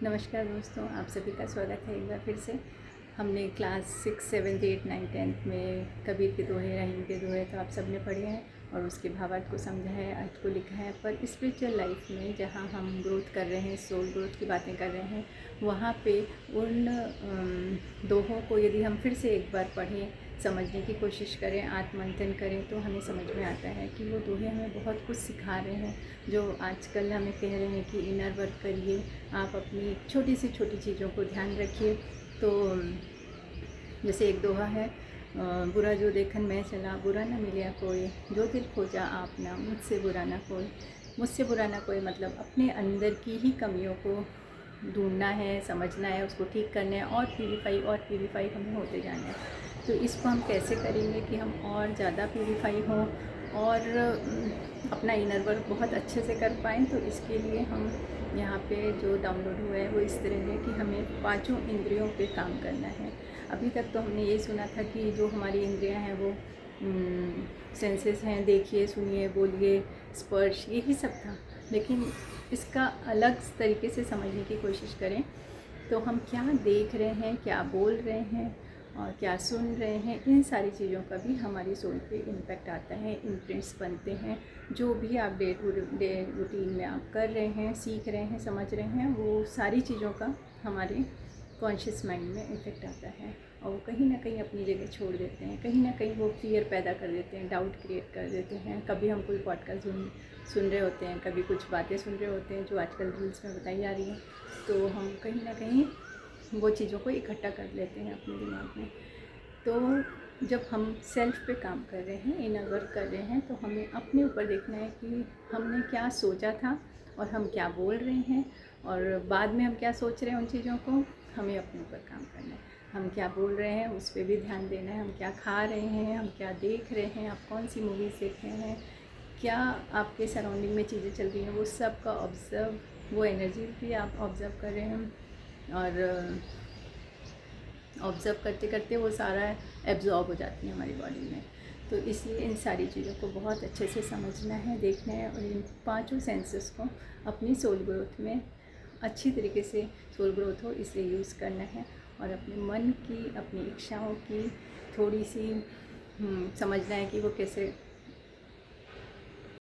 नमस्कार दोस्तों, आप सभी का स्वागत है एक बार फिर से। हमने क्लास 6, 7, 8, 9, 10 में कबीर के दोहे, रहीम के दोहे तो आप सब ने पढ़े हैं और उसके भावार्थ को समझा है, अर्थ को लिखा है। पर स्पिरिचुअल लाइफ में जहाँ हम ग्रोथ कर रहे हैं, सोल ग्रोथ की बातें कर रहे हैं, वहाँ पे उन दोहों को यदि हम फिर से एक बार पढ़ें, समझने की कोशिश करें, आत्ममंथन करें, तो हमें समझ में आता है कि वो दोहे हमें बहुत कुछ सिखा रहे हैं। जो आजकल हमें कह रहे हैं कि इनर वर्क करिए, आप अपनी छोटी से छोटी चीज़ों को ध्यान रखिए। तो जैसे एक दोहा है, बुरा जो देखन मैं चला, बुरा ना मिलिया कोई, जो दिल खोजा आपना, मुझसे बुरा ना कोई। मुझसे बुरा ना कोई मतलब अपने अंदर की ही कमियों को ढूंढना है, समझना है, उसको ठीक करना है और प्यूरीफाई हमें होते जाना है। तो इसको हम कैसे करेंगे कि हम और ज़्यादा प्यूरीफाई हों और अपना इनर वर्क बहुत अच्छे से कर पाएँ। तो इसके लिए हम यहाँ पे जो डाउनलोड हुआ है वो इस तरह है कि हमें पांचों इंद्रियों पे काम करना है। अभी तक तो हमने ये सुना था कि जो हमारी इंद्रियां हैं वो सेंसेस हैं, देखिए, सुनिए, बोलिए, स्पर्श, यही सब था। लेकिन इसका अलग तरीके से समझने की कोशिश करें तो हम क्या देख रहे हैं, क्या बोल रहे हैं और क्या सुन रहे हैं, इन सारी चीज़ों का भी हमारी सोल पे इम्पेक्ट आता है, इम्प्रिंट्स बनते हैं। जो भी आप डे रूटीन में आप कर रहे हैं, सीख रहे हैं, समझ रहे हैं, वो सारी चीज़ों का हमारे कॉन्शियस माइंड में इफ़ेक्ट आता है और वो कहीं ना कहीं अपनी जगह छोड़ देते हैं। कहीं ना कहीं वो फियर पैदा कर देते हैं, डाउट क्रिएट कर देते हैं। कभी हम कोई पॉडकास्ट सुन रहे होते हैं, कभी कुछ बातें सुन रहे होते हैं जो आजकल रील्स में बताई जा रही हैं, तो हम कहीं ना कहीं वो चीज़ों को इकट्ठा कर लेते हैं अपने दिमाग में। तो जब हम सेल्फ पे काम कर रहे हैं, इनर वर्क कर रहे हैं, तो हमें अपने ऊपर देखना है कि हमने क्या सोचा था और हम क्या बोल रहे हैं और बाद में हम क्या सोच रहे हैं। उन चीज़ों को हमें अपने ऊपर काम करना है। हम क्या बोल रहे हैं उस पर भी ध्यान देना है। हम क्या खा रहे हैं, हम क्या देख रहे हैं, आप कौन सी मूवीज़ देख रहे हैं, क्या आपके सराउंडिंग में चीज़ें चल रही हैं, वो सब का ऑब्ज़र्व, वो एनर्जी भी आप ऑब्ज़र्व कर रहे हैं और ऑब्ज़र्व करते करते वो सारा एब्जॉर्ब हो जाती है हमारी बॉडी में। तो इसलिए इन सारी चीज़ों को बहुत अच्छे से समझना है, देखना है और इन पांचों सेंसेस को अपनी सोल ग्रोथ में अच्छी तरीके से सोल ग्रोथ हो इसलिए यूज़ करना है और अपने मन की, अपनी इच्छाओं की थोड़ी सी समझना है कि वो कैसे